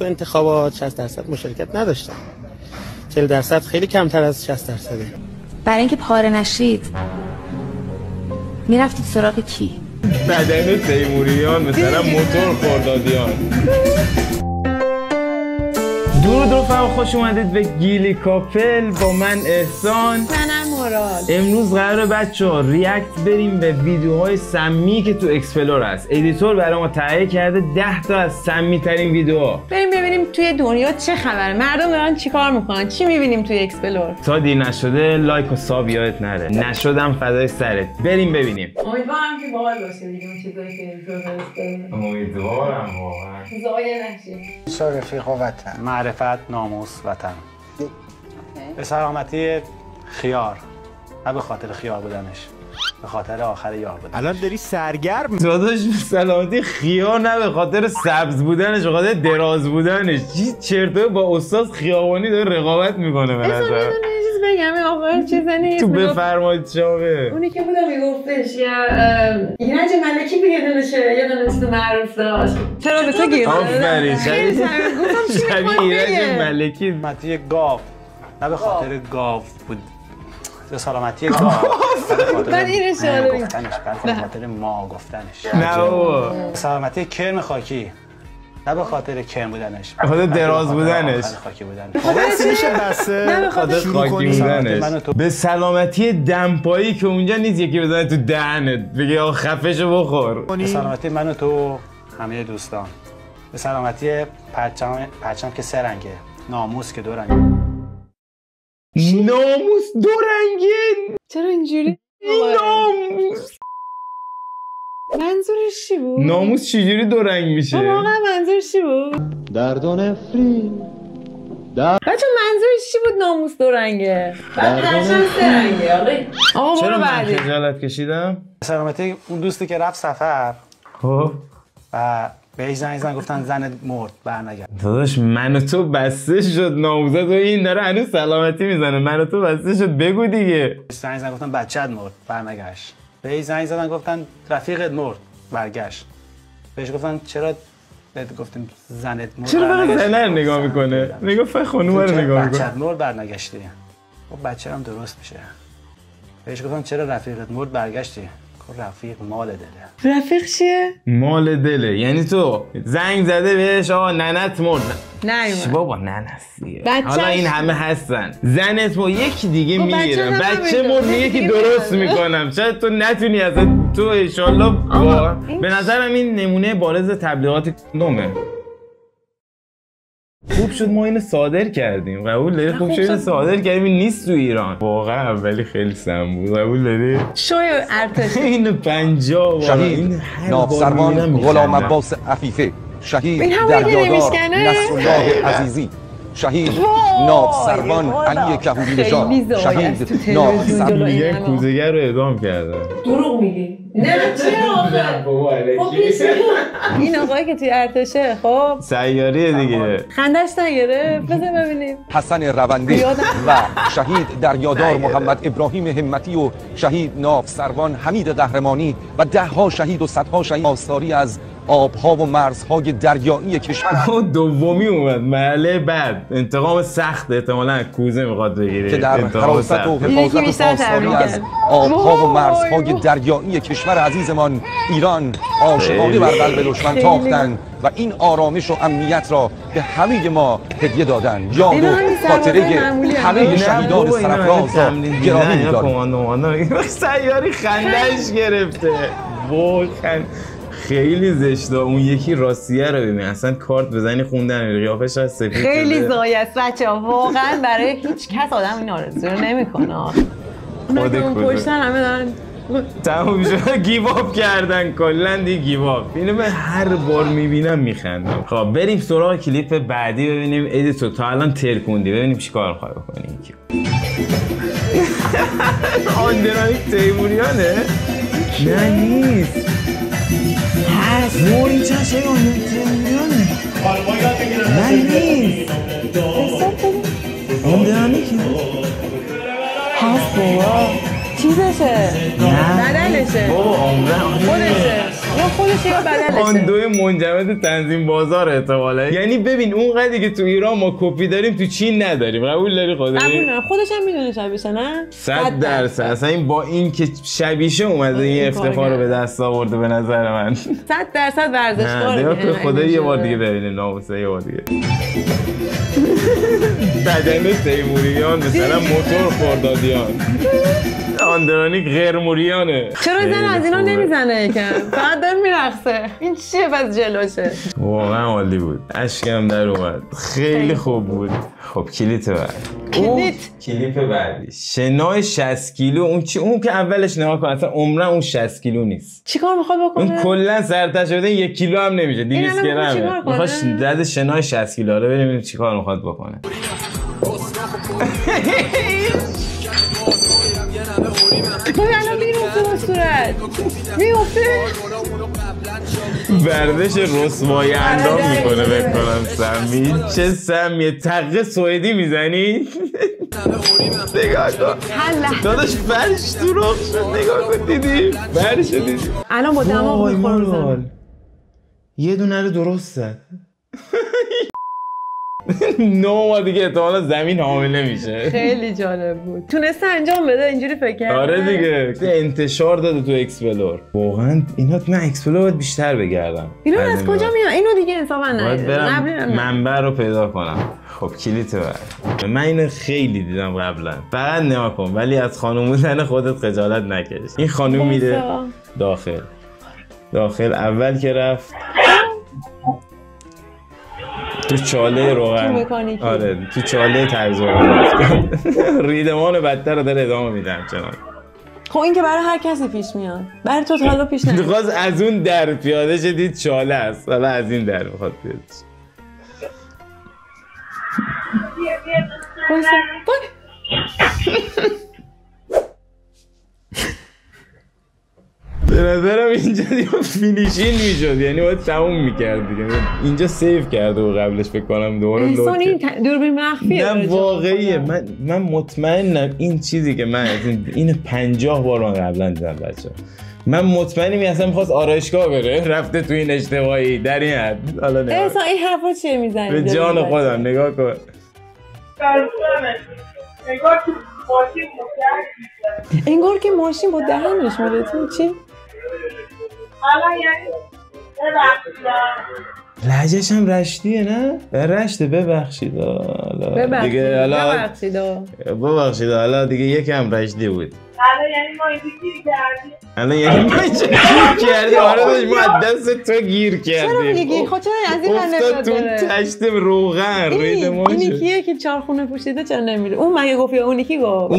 تو انتخابات 60% مشارکت نداشتن. 40% خیلی کمتر از 60%. برای اینکه پاره نشید میرفتید سراغ کی؟ بدن تیموریان مثلا موتور خردادیان. درود رفقا، خوش اومدید به گیلی کاپل با من احسان. منم مراد. امروز قراره بچه‌ها ریاکت بریم به ویدیوهای سمی که تو اکسپلور هست. ادیتور برای ما تهیه کرده 10 تا از سمی ترین ویدیوها. بریم ببینیم توی دنیا چه خبره، مردم دارن چیکار میکنن، چی میبینیم توی اکسپلور. تا دیر نشده لایک و ساب یادت نره. نشدم فدای سرت. بریم ببینیم. امیدوارم که باحال باشه دیگه اون چیزایی که فرستادن. امیدوارم واقعا. زایه نشه. رفیق و وطن، معرفت، ناموس، وطن. به سلامتی خیار، نه به خاطر خیار بودنش، به خاطر آخر یار بودن. الان داری سرگرم داداش به سلامتی خیار، نه به خاطر سبز بودنش، به خاطر دراز بودنش. چی چرته با استاد خیابانی داره رقابت میکنه به نظر. بگم آقا چیزا نیست. تو بفرمایید شاوه. اونی که بودم میگفتش یا ایرج ملکی یه دونش معروف داشت. چرا به تو گیر دادم؟ آفرین شبیه ایرج ملکی. سلامتی گاو، نه به خاطر گاو بود. به سلامتی گاو، من این اشاره گفتنش، به خاطر ما گفتنش. نه بابا. سلامتی کرم خاکی، نه به خاطر کرم بودنش، به خاطر دراز بودنش، خاکی بودنش. بس میشه بسه به خاطر خاکی بودنش. به سلامتی دمپایی که اونجا نیست یکی بزنه تو دهنت بگه آقا خفشو بخور. به سلامتی من و تو همه دوستان. به سلامتی پرچم که سه رنگه، ناموس که دو رنگه. ناموس دو رنگه؟ چرا اینجوری؟ ناموس منظورش چی بود؟ ناموس چجوری دو رنگ میشه؟ واقعا منظورش چی بود؟ درد و نفرین. بچه منظورش چی بود ناموس دو رنگه؟ بعد پرچم سه رنگه. آقا چرا برو من بعدی. خجالت کشیدم؟ به سلامتی اون دوستی که رفت سفر خب و بهش زنگ گفتن زنت مرد برنگرد. داداش من و تو بسته شد، ناموزه تو این داره هنوز سلامتی میزنه. من و تو بسته شد، بگو دیگه. زنگ گفتن بچه‌ت مرد برنگشت. بهش زنگ زدن گفتن رفیقت مرد برگشت. بهش گفتن چرا بهت گفتیم زنت مرد؟ چرا فقط زنه رو نگاه میکنه؟ نگاه فقط خانومه رو نگاه میکنه. بچه‌ت مرد برنگشتی. خب بچه هم درست میشه. بهش گفتن چرا رفیقت مرد برگشتی؟ خب رفیق مال دله. رفیق چیه؟ مال دله، یعنی تو زنگ زده بهش آقا ننت مرد. نه بابا ننستیه. بچه‌ش حالا این همه هستن. زنت مرد یکی دیگه خب میگیره. بچه بچه مرد میگه که درست میکنم. شاید تو نتونی از تو انشالله. به نظرم این نمونه بارز تبلیغات کندومه. خوب شد ما اینو صادر کردیم. قبول داری؟ خوب شد اینو صادر کردیم. این نیست تو ایران. واقعا اولی خیلی سم بود. قبول داری؟ شوی ارتش. اینو 50 شهید نافسروان غلام عباس عفیفه، شهید دریادار نصرالله عزیزی، شهید نافسروان علی کهوری نژاد، شهید نافسروان. میگن کوزه‌گر رو اعدام کردن. دروغ میگی؟ نه چرا؟ این آقایی که توی ارتشه خب سیاریه دیگه. خندش نگرفت. بذار ببینیم. حسن رونده و شهید دریادار محمد ابراهیم همتی و شهید نافسروان حمید قهرمانی و ده‌ها شهید و صدها شهید آثاری از آبها و مرزهای دریایی کشور. دومی اومد محله بعد انتقام سخت احتمالاً کوزه میخواد بگیره که در حراست و حفاظت و پاسداری از آبها و مرزهای دریایی کشور عزیزمان ایران آشکاری بر قلب دشمن تاختند و این آرامش و امنیت را به همه ما هدیه دادند. یاد و خاطره همه شهیدان سرفراز را گرامی می‌داریم. سیاری خندش گرفته. واقعا خیلی زشته. اون یکی راستیه رو ببین، اصلا کارت بزنی خوندن قیافش از سفید خیلی زایه است بچه‌ها. واقعا برای هیچ کس آدم این آرزو رو نمی‌کنه. اونا که اون پشتن همه دارن تموم شد. گیو اپ کردن کلا دیگه. گیو اپ. اینو من هر بار میبینم میخندم. خب بریم سراغ کلیپ بعدی ببینیم. ادیتور تا الان ترکوندی، ببینیم چیکار می‌خوای بکنی. آندرانیک تیموریانه؟ نه نیست. هست موری چشه آندرانیک. نه نیست. آندرانیک هست بابا. چیزشه؟ نه بدنشه؟ بابا عمره خودشه؟ یا خودش یا بدلشه. آن دوی منجمد تنظیم بازار احتمالاً. یعنی ببین اون قدری که تو ایران ما کپی داریم تو چین نداریم. قبول داری خدایی؟ قبول دارم. خودش هم میدونه شبیشه نه؟ 100%. اصلا این با این که شبیشه اومده این افتخار رو به دست آورده به نظر من. 100% ورزشکاره. نه خدا یه بار دیگه ببینیم ناموسه یه بار دیگه. بدن تیموریان مثلا موتور خردادیان. آندرانیک غیرموریانه. چرا زن از اینا نمیزنه یکم؟ فقط داره میرقصه. این چیه پس جلوشه؟ واقعا عالی بود. اشکم در اومد. خیلی خوب بود. خب کلیت بعد. کلیپ بعدی. شنای 60 کیلو اون که اولش نگاه کن اصلا عمرن اون 60 کیلو نیست. چیکار میخواد بکنه؟ اون کلا سرتش شده 1 کیلو هم نمیشه. 200 گرمه. میخواد دد شنای 60 کیلو رو ببینیم چیکار میخواد بکنه. الان میفته با صورت میفته ورزش رسوای اندام میکنه بکنم سمی. چه سمیه تقه سوئدی میزنی؟ نگاه کن داداش فرش تو رخ شد. نگاه کن دیدی؟ فرش دیدی؟ الان با دماغ میخوره. یه دونه رو درست زد. 9 ماه دیگه احتمالا زمین حامله میشه. خیلی جالب بود. تونسته انجام بده اینجوری فکر کرده. آره دیگه انتشار داده تو اکسپلور. واقعا اینا من اکسپلور باید بیشتر بگردم. اینا از کجا میاد؟ اینو دیگه انصافا باید برم منبع رو پیدا کنم. خب کلیت بعد. من اینو خیلی دیدم قبلا. فقط نگاه کن ولی از خانم بودن خودت خجالت نکش. این خانم میره داخل اول که رفت تو چاله روغن. آره تو چاله ترزوغن رفت. ریدمان بدتر رو داره ادامه میده همچنان. خب این که برای هر کسی پیش میاد. برای تو حالا پیش نمیاد. میخواست از اون در پیاده شدید چاله است. حالا از این در میخواد بیاد. به نظرم اینجا دیگه فینیشین میشد. یعنی باید تموم میکرد دیگه. اینجا سیو کرده و قبلش فکر کنم دوباره احسان این دوربین مخفیه. نه واقعیه. من مطمئنم این چیزی که من اینو 50 بار من قبلا دیدم بچه. من مطمئنم اصلا می‌خواست آرایشگاه بره رفته تو این اشتباهی در این حد. حالا نه احسان این حرفا چیه میزنی؟ به جان خودم نگاه کن. انگار که ماشین با دهنش میره. تو چی؟ حالا یعنی لهجه‌ش هم رشتیه نه؟ رشته ببخشید حالا دیگه یکم رشتی بود. حالا یعنی ما اینجا گیر کردیم. الان یعنی ما اینجا گیر کردیم. آره داشت ما از دست تو گیر کردیم. چرا میگی؟ خب چرا از این افتاد تو تشت روغن رید ما شد. این کیه که چارخونه پوشیده چرا نمیره؟ اون مگه گفت یا اونی کی گفت؟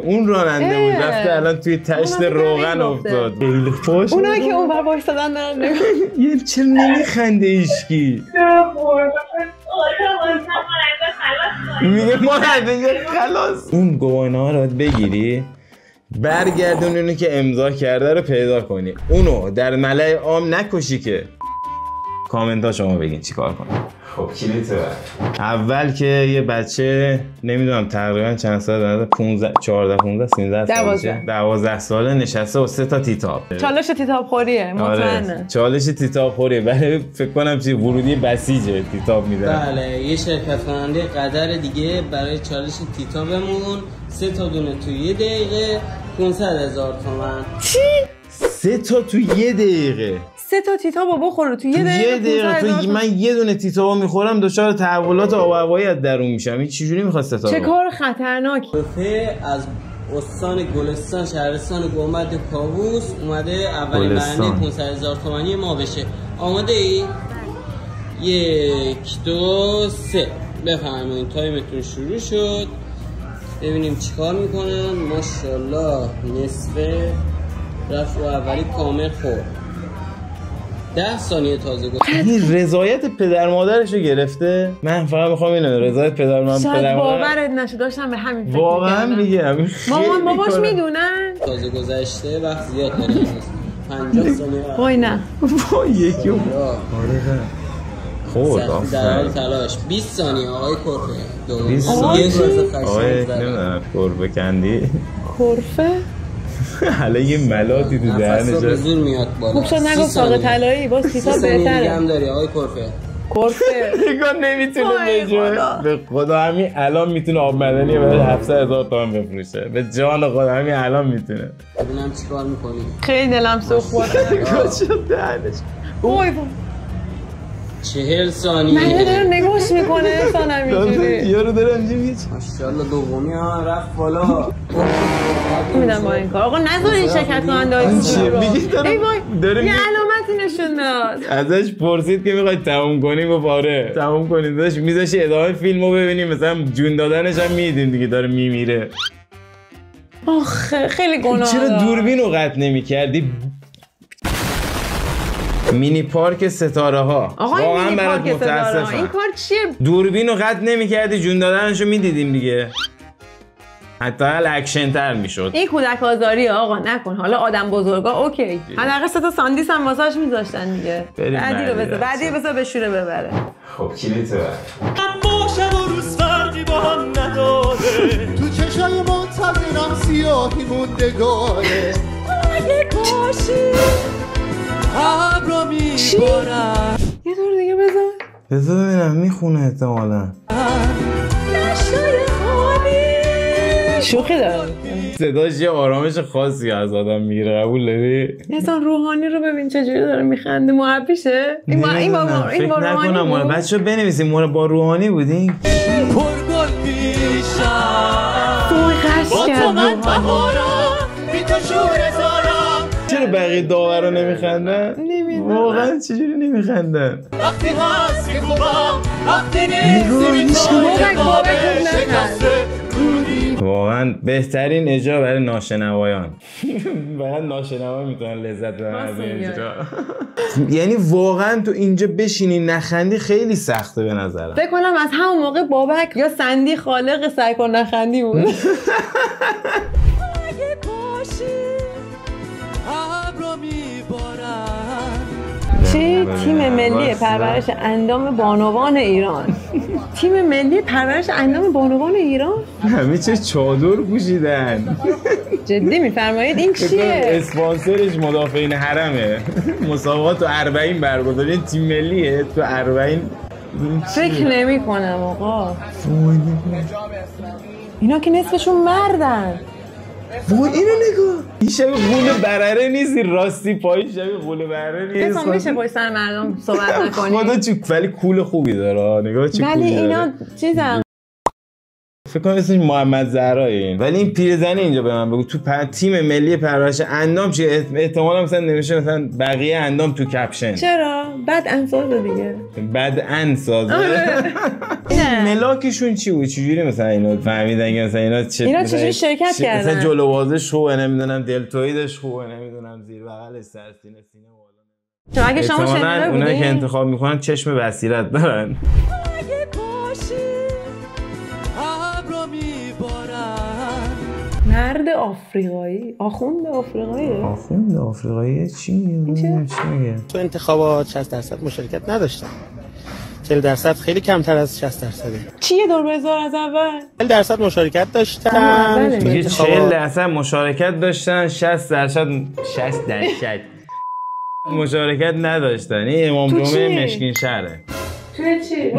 اون راننده بود رفته الان توی تشت روغن افتاد. خیلی خوش. اونایی که اونور وایسادن دارن نگاه. یه چرا نمیخنده هیچکی؟ میگه ما خلاص. اون گواهینامه رو باید بگیری برگردون اونو که امضا کرده رو پیدا کنی. اونو در ملأ عام نکشی که. کامنت ها شما بگین چی کار کنی. خب کلیت بعد. اول که یه بچه نمیدونم تقریبا چند سال 14 15 13 12 ساله نشسته و 3 تا تیتاب. چالش تیتاب خوریه مطمئنه. چالش تیتاب خوریه. برای فکر کنم چی ورودی بسیجه تیتاب میدن. بله یه شرکت کننده قدر دیگه برای چالش تیتابمون 3 تا دونه تو 1 دقیقه 500,000 تومان. چی؟ 3 تا تو 1 دقیقه. 3 تا تیتابو بخوره تو 1 دقیقه. من یه دونه تیتابو میخورم دچار تحولات آب و هوایی از درون میشم. این چجوری میخواسته تا چه کار خطرناکی. از استان گلستان شهرستان گنبد کاووس اومده اولین برنده 500,000 تومانی ما بشه. آماده ای؟ 1 2 3 بفرمایید تایمتون شروع شد. ببینیم چیکار میکنن. ماشاءالله نصفه رفت و اولی کامل خورد. 10 ثانیه تازه گفت. این رضایت پدر مادرشو گرفته. من فقط میخوام اینو رضایت پدر مادر شاید باورت نشه داشتم به همین فکر واقعا میگم. مامان باباش میدونن. تازه گذشته وقت زیاد داره. 50 ثانیه. وای نه. وای یکی. آره خورد. در حال تلاش. 20 ثانیه آقای کرفه. 20 ثانیه. آقای نمیدونم کرفه کندی. کرفه؟ حالا یه ملاتی تو نفس دهنش رو به زور میاد بالا. خوب شد نگفت ساق طلایی، باز کتاب بهتره. هم داری آقای کرفه. کرفه نمیتونه به خدا همین الان میتونه آب مدنی برای 700,000 تومان بفروشه. به جان خدا همین الان میتونه. ببینم چیکار میکنی. خیلی دلم سوخت بود. شد دهنش. وای 40 ثانیه. من دارم نگاش میکنه انسان همینجوری. یارو داره اینجوری. ماشاءالله دومی هم رفت بالا. میدم با این کار. آقا نذار این شرکت کننده چیه میگی داره یه علامتی نشون داد. ازش پرسید که میخوای تموم کنیم و پاره تموم کنیم داشت میذاشی ادامه فیلمو ببینیم مثلا جون دادنش هم میدیم دیگه داره میمیره. آخه خیلی گناه. چرا دوربین رو قطع نمی‌کردی؟ مینی پارک ستاره ها واقعا برات متاسفم. این کار چیه؟ دوربین رو قطع نمی‌کردی جون دادنشو میدیدیم دیگه. حتی اکشن تر میشد. این کودک آزاریه آقا نکن. حالا آدم بزرگا اوکی. حداقل 3 تا ساندیس هم واسش میذاشتن دیگه. بعدی بذار بشوره ببره. خب کلیته بر. اما شب و روز فرقی با هم نداره. تو چشای منتظرم سیاهی موندگاره. اگه باشی ابرا میبارم. یه دور دیگه بذار ببینم میخونه احتمالا. شوخی داره. صداش یه آرامش خاصی از آدم میگیره. قبول داری؟ انسان روحانی رو ببین چجوری داره میخنده. مربیشه؟ این با روحانی بود. بچه بنویسیم با روحانی بودیم. پرگل میشم توی قشت کرد چرا بقیه داور رو نمیخندن؟ واقعا چجوری نمیخندن؟ وقتی هستی خوبم وقتی نیستی واقعا بهترین اجرا برای ناشنوایان. برای ناشنوا میتونن لذت ببرن از این اجرا. یعنی واقعا تو اینجا بشینی نخندی خیلی سخته به نظرم. فکر کنم از همون موقع بابک یا سندی خالق سعی کن نخندی بود. چی؟ تیم ملی پرورش اندام بانوان ایران. تیم ملی پرورش اندام بانوان ایران؟ همه چه چادر پوشیدن. جدی میفرمایید این چیه؟ اسپانسرش مدافعین حرمه. مسابقات تو 40 برگزار. تیم ملیه تو 40. فکر نمی کنم آقا. اینا که نصفشون مردن. وای اینو نگاه. این شبیه غول برره نیستی راستی پای شبیه غول برره نیست. اصلا میشه پای سر مردم صحبت نکنی. خدا چی ولی کول خوبی داره. نگاه چه کولی ولی داره. اینا چیزن. فکر کنم اسمش محمد زهرا این. ولی این پیرزنی اینجا به من بگو تو تیم ملی پرورش اندام چیه؟ احتمالاً مثلا نمیشه مثلا بقیه اندام تو کپشن. چرا؟ بد انسازه دیگه. بد انسازه. ملاکشون چی بود؟ چجوری مثلا اینا فهمیدن که مثلا اینا چجوری شرکت کردن؟ مثلا جلو بازش خوبه نمیدونم دلتویدش خوبه نمیدونم زیر بغلش سرسینه سینه بالا. اگه شما شنیده بودین اونا که انتخاب میکنن چشم بصیرت دارن. مرد آفریقایی، آخوند آفریقایی چی میگه؟ تو انتخابات 60% مشارکت نداشتن. 40% خیلی کمتر از 60%. چیه دور بذار از اول؟ 40% مشارکت داشتن. میگه 40% مشارکت داشتن 60% مشارکت نداشتن. این امام جمعه مشکین شهره. چی؟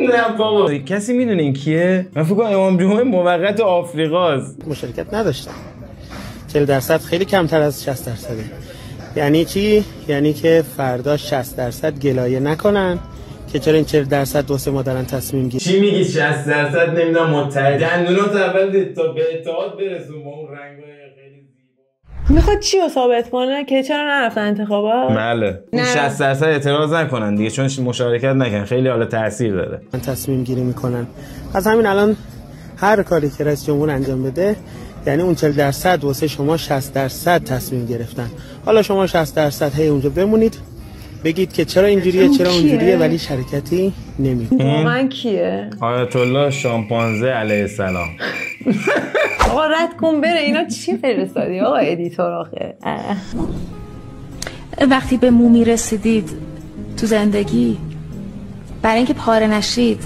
نه بابا کسی میدونه این کیه؟ من فکر کنم امام جمعه موقت آفریقاست. مشارکت نداشتن. 40% خیلی کمتر از 60%. یعنی چی؟ یعنی که فردا 60% گلایه نکنن که چرا این 40% دوسه ما دارن تصمیم گیری. چی میگی 60% نمیدونم متحد دندونات اول تا به اتحاد برسون با اون رنگای خیلی زیبا. میخواد چی رو ثابت کنه که چرا نرفتن انتخابات؟ بله اون 60% اعتراض نکنن دیگه چون مشارکت نکنن خیلی حالا تاثیر داره. تصمیم گیری میکنن. از همین الان هر کاری که رئیس جمهور انجام بده یعنی اون 40% واسه شما 60% تصمیم گرفتن. حالا شما 60% هی اونجا بمونید بگید که چرا اینجوریه چرا اونجوریه ولی شرکتی نمیکنه. واقعا کیه؟ آیت الله شامپانزه علیه السلام. آقا رد کن بره. اینا چی فرستادی آقا ادیتور آخه؟ وقتی به مومی رسیدید تو زندگی برای اینکه پاره نشید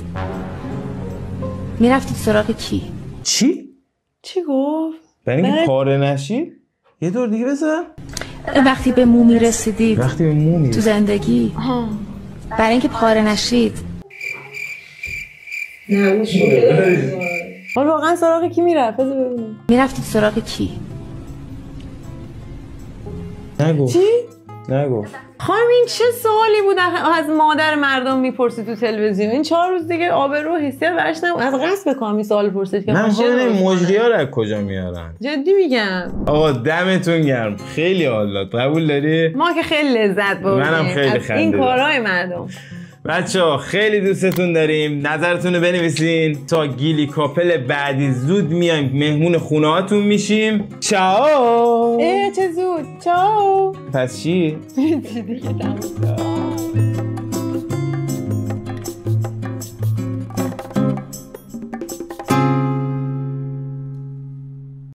میرفتید سراغ کی؟ چی گفت؟ برای اینکه پاره نشید؟ یه دور دیگه بزن. وقتی به مومی رسیدید وقتی به مومی تو زندگی برای اینکه پاره نشید. واقعا سراغ کی میرفت؟ بذار ببینم. میرفتید سراغ کی؟ نگو. چی؟ نگو. خانم این چه سوالی بود از مادر مردم میپرسی تو تلویزیون؟ این 4 روز دیگه آبرو حیثیت برش نمون. از قصد بکنم این سوال پرسید که من خودم مجری‌ها رو از کجا میارن؟ جدی میگم. آقا دمتون گرم. خیلی حال داد. قبول داری؟ ما که خیلی لذت بردیم. منم خیلی خندیدم. این کارهای مردم. بچه‌ها خیلی دوستتون داریم. نظرتون رو بنویسین تا گیلی کاپل بعدی زود میایم مهمون خونه هاتون میشیم. چاو. چه زود. چاو. پس چی؟ چی دیگه تموم.